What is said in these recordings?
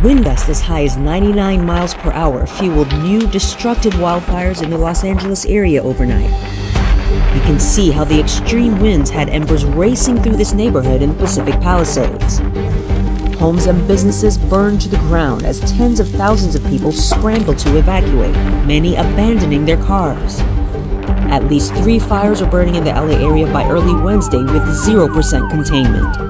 Wind gusts as high as 99 miles per hour fueled new destructive wildfires in the Los Angeles area overnight. You can see how the extreme winds had embers racing through this neighborhood in the Pacific Palisades. Homes and businesses burned to the ground as tens of thousands of people scrambled to evacuate, many abandoning their cars. At least 3 fires are burning in the LA area by early Wednesday with 0% containment.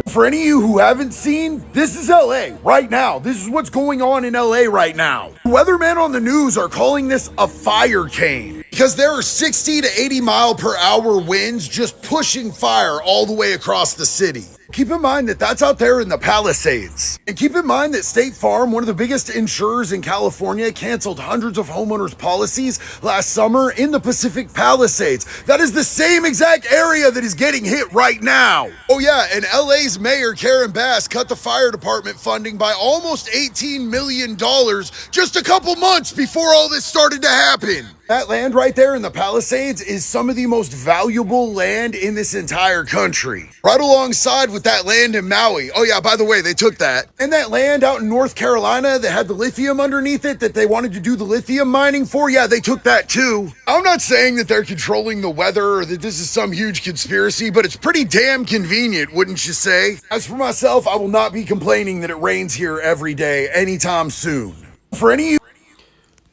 For any of you who haven't seen, this is LA right now. This is what's going on in LA right now. Weathermen on the news are calling this a fire cane because there are 60 to 80 mile per hour winds just pushing fire all the way across the city. Keep in mind that that's out there in the Palisades. And keep in mind that State Farm, one of the biggest insurers in California, canceled hundreds of homeowners' policies last summer in the Pacific Palisades. That is the same exact area that is getting hit right now. Oh yeah, and LA's mayor, Karen Bass, cut the fire department funding by almost $18 million just a couple months before all this started to happen. That land right there in the Palisades is some of the most valuable land in this entire country. Right alongside with that land in Maui. Oh yeah, by the way, they took that. And that land out in North Carolina that had the lithium underneath it that they wanted to do the lithium mining for, yeah, they took that too. I'm not saying that they're controlling the weather or that this is some huge conspiracy, but it's pretty damn convenient, wouldn't you say? As for myself, I will not be complaining that it rains here every day anytime soon. For any of you...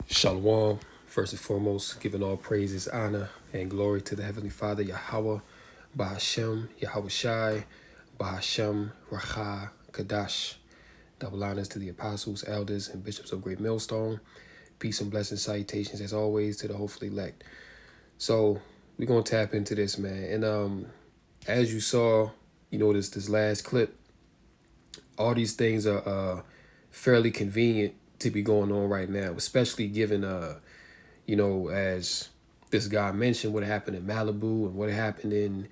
Shalom. First and foremost, giving all praises, honor, and glory to the Heavenly Father, Yahweh, Bahashem, Yahweh Shai, Bahashem, Racha, Kadash. Double honors to the apostles, elders, and bishops of Great Millstone. Peace and blessings, salutations, as always, to the hopefully elect. So, we're going to tap into this, man. And as you saw, this last clip, all these things are fairly convenient to be going on right now, especially given... as this guy mentioned, what happened in Malibu and what happened in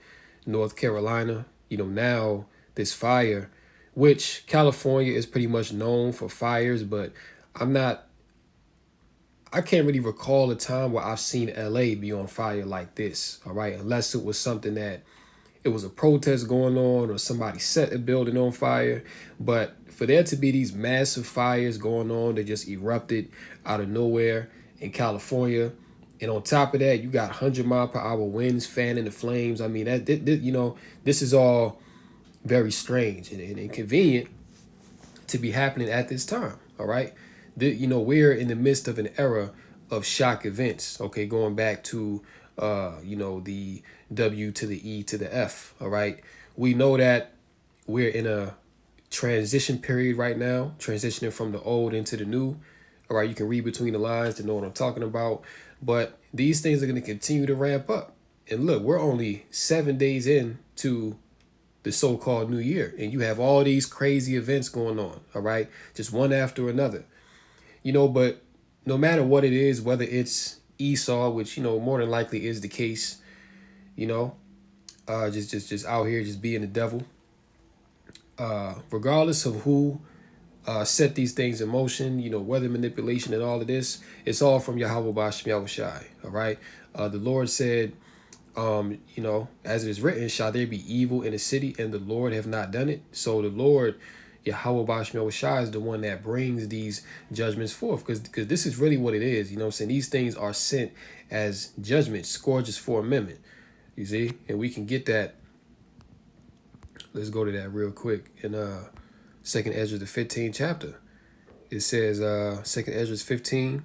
North Carolina, now this fire, which California is pretty much known for fires, but I can't really recall a time where I've seen LA be on fire like this, all right? Unless it was something that it was a protest going on or somebody set a building on fire. But for there to be these massive fires going on that just erupted out of nowhere in California, and on top of that, you got 100-mile-per-hour winds fanning the flames. I mean, this is all very strange and inconvenient to be happening at this time. All right, we're in the midst of an era of shock events. Okay, going back to the W to the E to the F. All right, we know that we're in a transition period right now, transitioning from the old into the new. All right, you can read between the lines to know what I'm talking about. But these things are going to continue to ramp up. And look, we're only 7 days into the so-called new year. And you have all these crazy events going on. All right, just one after another. But no matter what it is, whether it's Esau, which, more than likely is the case, just out here just being the devil. Regardless of who set these things in motion, weather manipulation and all of this, it's all from Yahweh Bashem Yahweh Shai. All right. The Lord said, as it is written, shall there be evil in the city and the Lord have not done it? So the Lord, Yahweh Bashem Yahweh Shai, is the one that brings these judgments forth, because this is really what it is. These things are sent as judgments, scourges for amendment. You see, and we can get that. Let's go to that real quick. In Second Ezra, the 15th chapter, it says, Second Ezra 15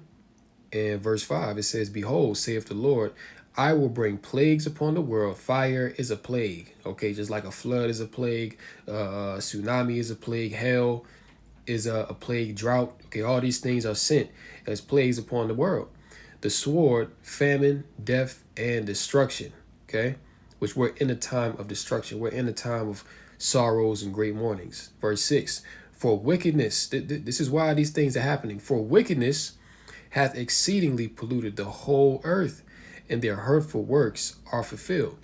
and verse 5, it says, behold, saith the Lord, I will bring plagues upon the world. Fire is a plague. Okay, just like a flood is a plague, tsunami is a plague, hell is a plague, drought. Okay, all these things are sent as plagues upon the world. The sword, famine, death, and destruction. Okay, which we're in a time of destruction. We're in a time of sorrows and great mournings. Verse 6, for wickedness, this is why these things are happening. For wickedness hath exceedingly polluted the whole earth, and their hurtful works are fulfilled.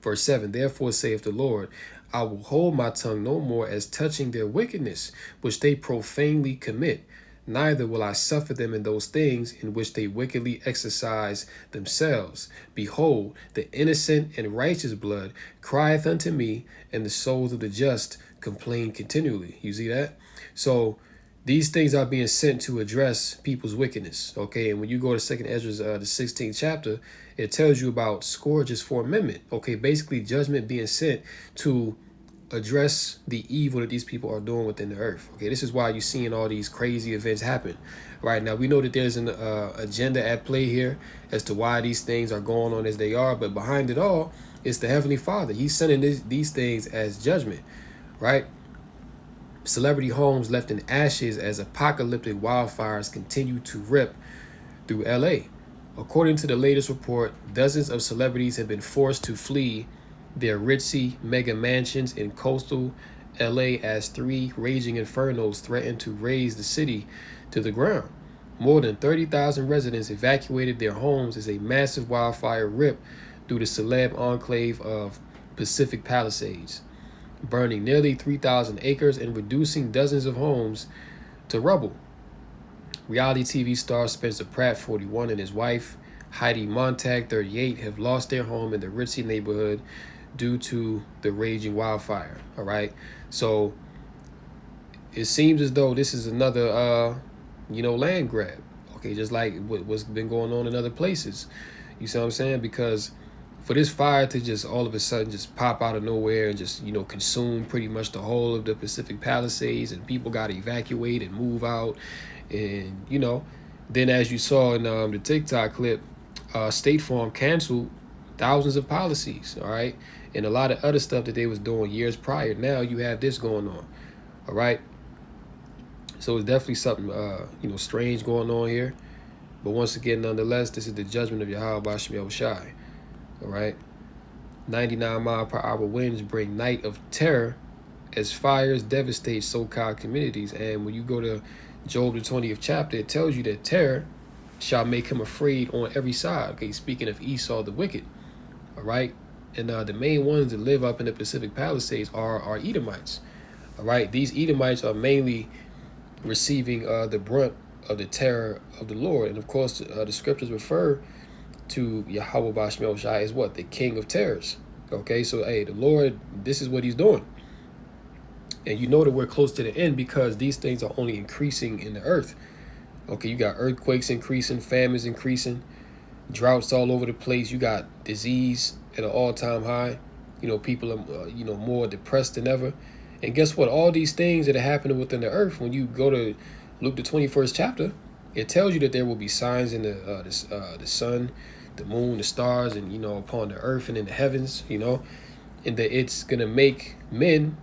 Verse 7, therefore saith the Lord, I will hold my tongue no more as touching their wickedness, which they profanely commit, neither will I suffer them in those things in which they wickedly exercise themselves. Behold, the innocent and righteous blood crieth unto me, and the souls of the just complain continually. You see that? So these things are being sent to address people's wickedness. Okay, and when you go to 2nd Ezra, the 16th chapter, it tells you about scourges for amendment. Okay, basically judgment being sent to address the evil that these people are doing within the earth. Okay, this is why you're seeing all these crazy events happen. Right now, we know that there's an agenda at play here as to why these things are going on as they are, but behind it all, it's the Heavenly Father. He's sending these things as judgment, right? Celebrity homes left in ashes as apocalyptic wildfires continue to rip through LA. According to the latest report, dozens of celebrities have been forced to flee their ritzy mega mansions in coastal LA as 3 raging infernos threaten to raze the city to the ground. More than 30,000 residents evacuated their homes as a massive wildfire ripped through the celeb enclave of Pacific Palisades, burning nearly 3,000 acres and reducing dozens of homes to rubble. Reality TV star Spencer Pratt, 41, and his wife, Heidi Montag, 38, have lost their home in the ritzy neighborhood due to the raging wildfire. All right. So it seems as though this is another, land grab. Okay. Just like what's been going on in other places. You see what I'm saying? Because for this fire to just all of a sudden just pop out of nowhere and just, consume pretty much the whole of the Pacific Palisades, and people got to evacuate and move out. And, then as you saw in the TikTok clip, State Farm canceled thousands of policies, all right? And a lot of other stuff that they was doing years prior. Now you have this going on, all right? So it's definitely something, strange going on here. But once again, nonetheless, this is the judgment of Yahweh Bashem Yahushai, all right? 99-mile-per-hour winds bring night of terror as fires devastate so-called communities. And when you go to Job, the 20th chapter, it tells you that terror shall make him afraid on every side. Okay, speaking of Esau the wicked, all right? And the main ones that live up in the Pacific Palisades are Edomites, all right? These Edomites are mainly receiving the brunt of the terror of the Lord. And of course, the scriptures refer to Yahweh Bashem Yahushai as what? The king of terrors. Okay, so hey, the Lord, this is what he's doing. And you know that we're close to the end because these things are only increasing in the earth. Okay, you got earthquakes increasing, famines increasing, droughts all over the place. You got disease at an all-time high. People are, more depressed than ever. And guess what? All these things that are happening within the earth, when you go to Luke, the 21st chapter, it tells you that there will be signs in the sun, the moon, the stars, and, upon the earth and in the heavens, and that it's going to make men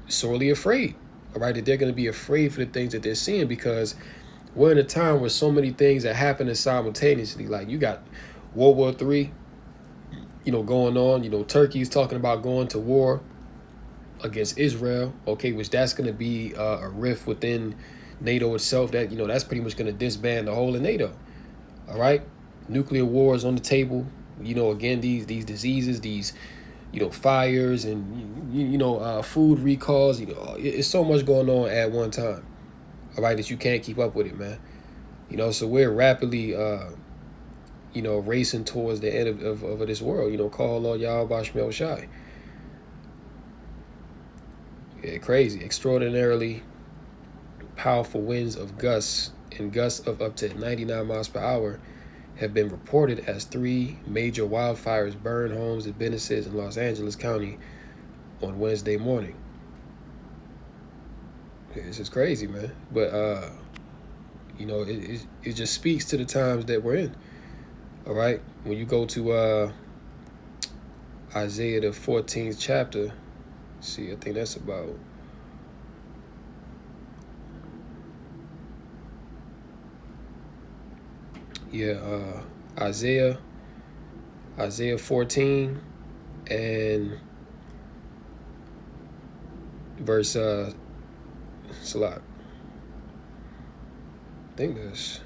sorely afraid, all right? That they're going to be afraid for the things that they're seeing, because we're in a time where so many things are happening simultaneously. Like you got World War III, going on. Turkey's talking about going to war against Israel, okay, which that's going to be a rift within NATO itself. That, that's pretty much going to disband the whole of NATO, all right? Nuclear war is on the table. Again, these diseases, these fires and food recalls. It's so much going on at one time, all right, that you can't keep up with it, man. So we're rapidly racing towards the end of this world. Call Lord Yahweh Bashem Yahushai. Yeah, crazy. Extraordinarily powerful winds of gusts of up to 99 miles per hour have been reported as 3 major wildfires burned homes and businesses in Los Angeles County on Wednesday morning. Yeah, this is crazy, man. But it just speaks to the times that we're in. All right. When you go to Isaiah the 14th chapter, see, I think that's about Isaiah 14 and verse Salat. I think this.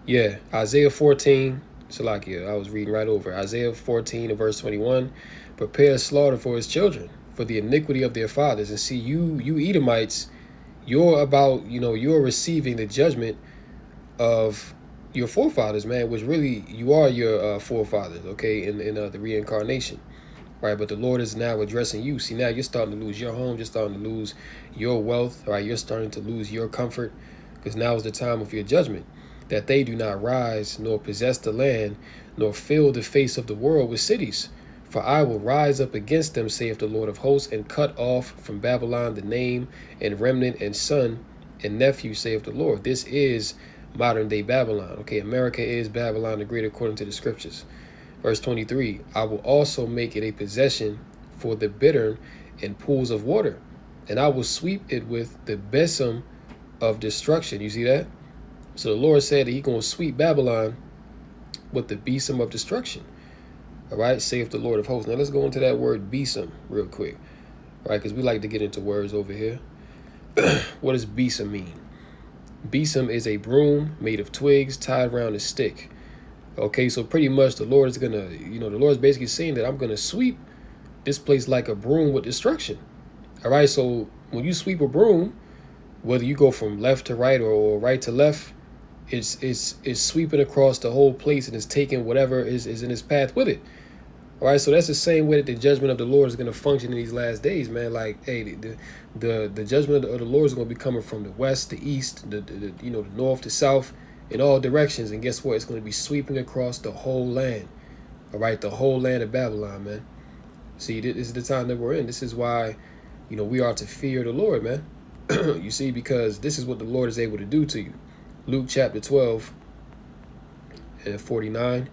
Yeah, Isaiah 14. Salakia, I was reading right over. Isaiah 14 and verse 21. Prepare slaughter for his children, for the iniquity of their fathers. And see, you Edomites, you're receiving the judgment of your forefathers, man, which really you are your forefathers, okay, in the reincarnation. Right, but the Lord is now addressing you. See, now you're starting to lose your home. You're starting to lose your wealth. Right, you're starting to lose your comfort, because now is the time of your judgment. That they do not rise, nor possess the land, nor fill the face of the world with cities. For I will rise up against them, saith the Lord of hosts, and cut off from Babylon the name, and remnant, and son, and nephew, saith the Lord. This is modern day Babylon. Okay, America is Babylon the Great according to the scriptures. Verse 23, I will also make it a possession for the bittern and pools of water, and I will sweep it with the besom of destruction. You see that? So the Lord said that he's going to sweep Babylon with the besom of destruction. All right, saith the Lord of hosts. Now let's go into that word besom real quick. All right, because we like to get into words over here. What does besom mean? Besom is a broom made of twigs tied around a stick. Okay, so pretty much the Lord is going to, the Lord is basically saying that I'm going to sweep this place like a broom with destruction. All right, so when you sweep a broom, whether you go from left to right or right to left, it's sweeping across the whole place and it's taking whatever is in its path with it. All right, so that's the same way that the judgment of the Lord is going to function in these last days, man. Like, hey, the judgment of the Lord is going to be coming from the west, the east, the north, the south, in all directions. And guess what? It's going to be sweeping across the whole land. All right, the whole land of Babylon, man. See, this is the time that we're in. This is why, we are to fear the Lord, man. You see, because this is what the Lord is able to do to you. Luke chapter 12 and 49.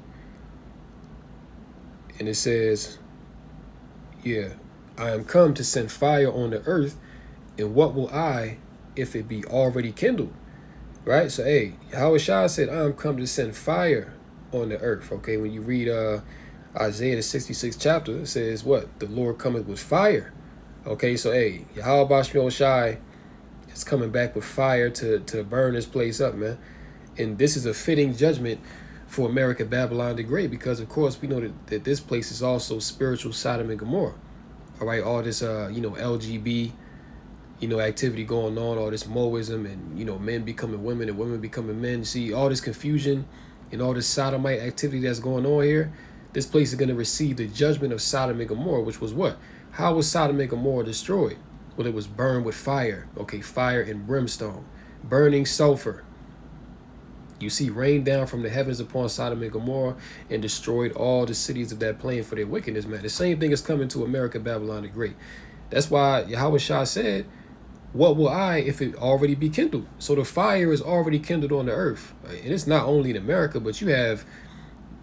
And it says, I am come to send fire on the earth, and what will I if it be already kindled? Right? So, hey, Yahweh Shah said, I am come to send fire on the earth. Okay, when you read Isaiah the 66th chapter, it says what? The Lord cometh with fire. Okay, so, hey, Yahweh Bashmi Shai is coming back with fire to burn this place up, man. And this is a fitting judgment for America, Babylon the Great, because of course we know that this place is also spiritual Sodom and Gomorrah. All right, all this LGB activity going on, all this Moism, and men becoming women and women becoming men. See, all this confusion and all this sodomite activity that's going on here. This place is going to receive the judgment of Sodom and Gomorrah, which was what? How was Sodom and Gomorrah destroyed? Well, it was burned with fire. Okay, fire and brimstone, burning sulfur. You see, rained down from the heavens upon Sodom and Gomorrah and destroyed all the cities of that plain for their wickedness, man. The same thing is coming to America, Babylon the Great. That's why Yahweh Shah said, what will I if it already be kindled? So the fire is already kindled on the earth. And it's not only in America, but you have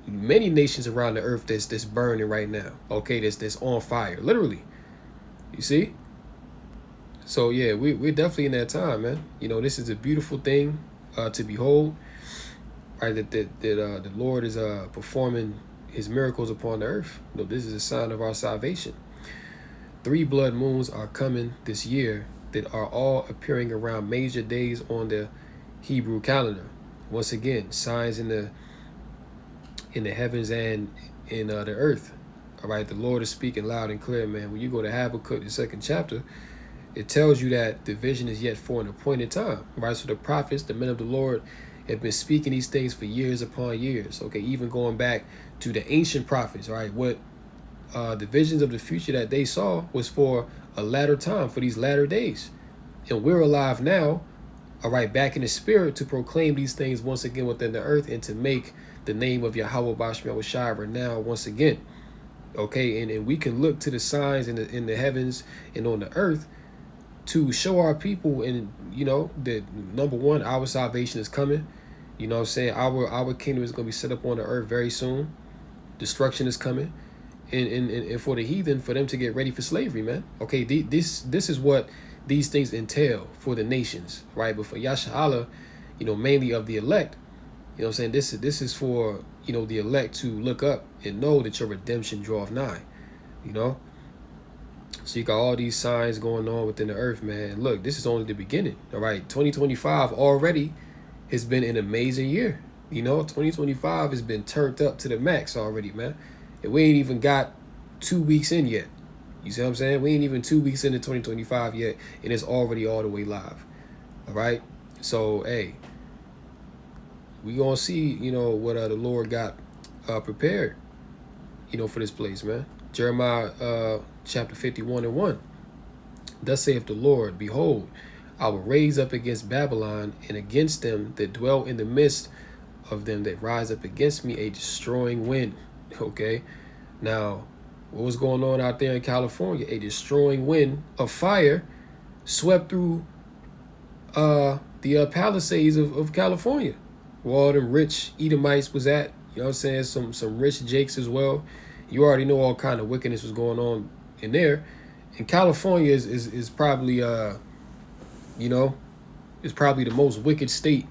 many nations around the earth that's burning right now. Okay, that's on fire, literally. You see? So yeah, we're definitely in that time, man. This is a beautiful thing to behold. Right, that the Lord is performing his miracles upon the earth. This is a sign of our salvation. 3 blood moons are coming this year that are all appearing around major days on the Hebrew calendar. Once again, signs in the heavens and in the earth. All right, the Lord is speaking loud and clear, man. When you go to Habakkuk, the 2nd chapter, it tells you that the vision is yet for an appointed time. Right, so the prophets, the men of the Lord, have been speaking these things for years upon years. Okay, even going back to the ancient prophets. All right, what the visions of the future that they saw was for a latter time, for these latter days. And we're alive now, all right, back in the spirit to proclaim these things once again within the earth and to make the name of Yahweh Bashmi Shai now once again. Okay, and we can look to the signs in the heavens and on the earth to show our people, and that number one, our salvation is coming. You know what I'm saying? Our kingdom is going to be set up on the earth very soon. Destruction is coming. And for the heathen, for them to get ready for slavery, man. Okay, this is what these things entail for the nations, right? But for Yasha Allah, mainly of the elect, You know what I'm saying? This is for, the elect to look up and know that your redemption draweth nigh. You know? So you got all these signs going on within the earth, man. And look, this is only the beginning. All right. 2025 already has been an amazing year. 2025 has been turned up to the max already, man. And we ain't even got 2 weeks in yet. You see what I'm saying? We ain't even 2 weeks into 2025 yet, and it's already all the way live. All right. So, hey, we gonna see, what the Lord got prepared, for this place, man. Jeremiah chapter 51:1. Thus saith the Lord, behold, I will raise up against Babylon and against them that dwell in the midst of them that rise up against me a destroying wind. Okay. Now, what was going on out there in California? A destroying wind of fire swept through the Palisades of California, where all them rich Edomites was at. You know what I'm saying? Some rich Jakes as well. You already know all kind of wickedness was going on in there. And California is probably is probably the most wicked state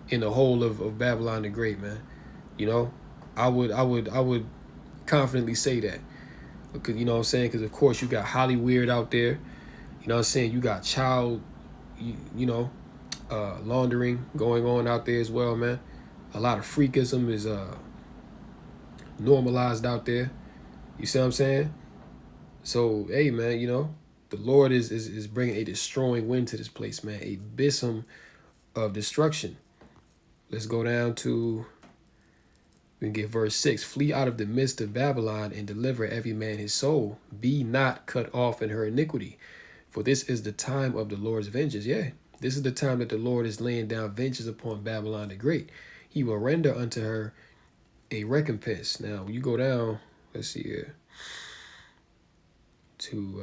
in the whole of Babylon the Great, man. I would confidently say that. Because you know what I'm saying? Because of course you got Hollyweird out there. You know what I'm saying? You got child laundering going on out there as well, man. A lot of freakism is normalized out there. You see what I'm saying? So, hey, man, the Lord is bringing a destroying wind to this place, man. A abysm of destruction. Let's go down to, we can get verse 6. Flee out of the midst of Babylon and deliver every man his soul. Be not cut off in her iniquity. For this is the time of the Lord's vengeance. Yeah, this is the time that the Lord is laying down vengeance upon Babylon the Great. He will render unto her a recompense. Now, when you go down, let's see here, to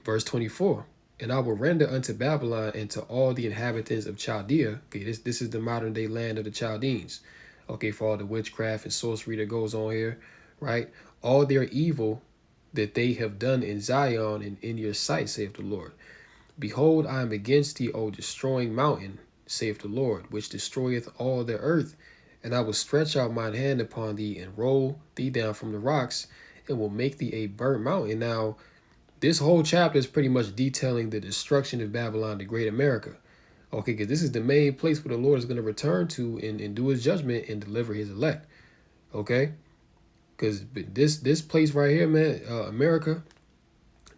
verse 24. And I will render unto Babylon and to all the inhabitants of Chaldea. Okay, this is the modern day land of the Chaldeans. Okay, for all the witchcraft and sorcery that goes on here, right? All their evil that they have done in Zion and in your sight, saith the Lord. Behold, I am against thee, O destroying mountain, saith the Lord, which destroyeth all the earth. And I will stretch out mine hand upon thee and roll thee down from the rocks and will make thee a burnt mountain. Now, this whole chapter is pretty much detailing the destruction of Babylon, the great America. Okay, because this is the main place where the Lord is going to return to and do his judgment and deliver his elect. Okay? Because this place right here, man, America,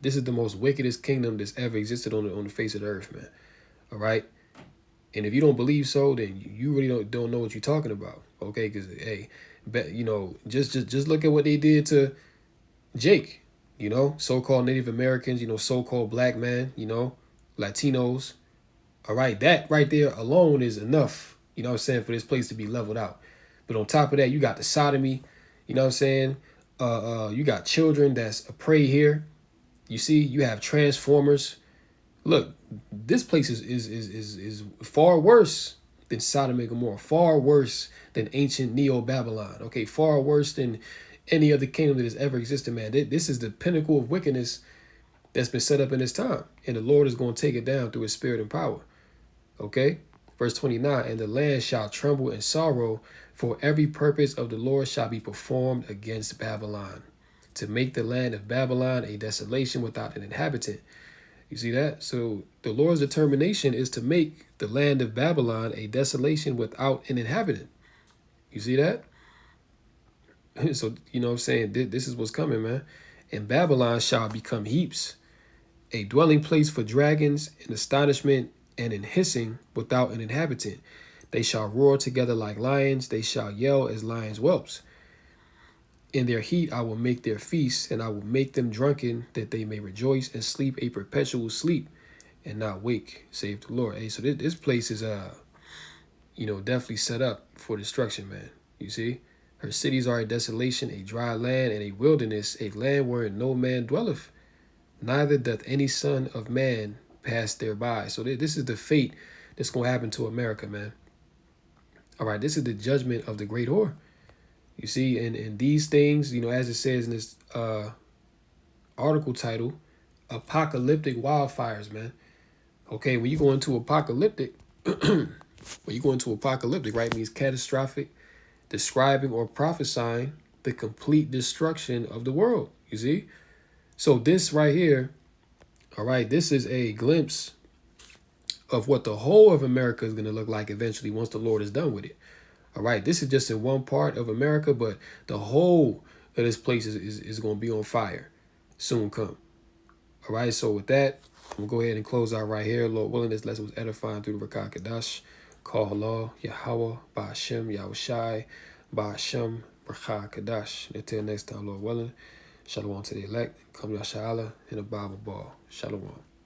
this is the most wickedest kingdom that's ever existed on the face of the earth, man. All right? And if you don't believe so, then you really don't know what you're talking about. Okay? Because, hey, just look at what they did to Jake. So-called Native Americans, so-called black men, Latinos. All right, that right there alone is enough, for this place to be leveled out. But on top of that, you got the sodomy, you got children that's a prey here. You see, you have transformers. Look, this place is far worse than Sodom and Gomorrah, far worse than ancient Neo-Babylon, okay, far worse than any other kingdom that has ever existed, man. This is the pinnacle of wickedness that's been set up in this time. And the Lord is going to take it down through his spirit and power. Okay? Verse 29, and the land shall tremble in sorrow, for every purpose of the Lord shall be performed against Babylon, to make the land of Babylon a desolation without an inhabitant. You see that? So the Lord's determination is to make the land of Babylon a desolation without an inhabitant. You see that? So, what I'm saying? This is what's coming, man. And Babylon shall become heaps, a dwelling place for dragons, in astonishment and in hissing without an inhabitant. They shall roar together like lions. They shall yell as lions' whelps. In their heat I will make their feasts, and I will make them drunken, that they may rejoice and sleep a perpetual sleep and not wake, save the Lord. Hey, so this place is, definitely set up for destruction, man. You see? Her cities are a desolation, a dry land, and a wilderness, a land wherein no man dwelleth, neither doth any son of man pass thereby. So this is the fate that's going to happen to America, man. All right, this is the judgment of the great whore. You see, and these things, as it says in this article title, apocalyptic wildfires, man. Okay, when you go into apocalyptic, When you go into apocalyptic, right, means catastrophic, describing or prophesying the complete destruction of the world. You see? So this right here, all right, this is a glimpse of what the whole of America is going to look like eventually once the Lord is done with it. All right, this is just in one part of America, but the whole of this place is going to be on fire soon come. All right, so with that, I'm going to go ahead and close out right here. Lord willing, this lesson was edifying through the Rakah Kadash. Call Allah, Yahweh, Ba'ashem, Yahushai, Ba'ashem, Rakah Kadash. Until next time, Lord willing, Shalom to the elect. Come Yasha'Allah in the Bible ball. Shalom.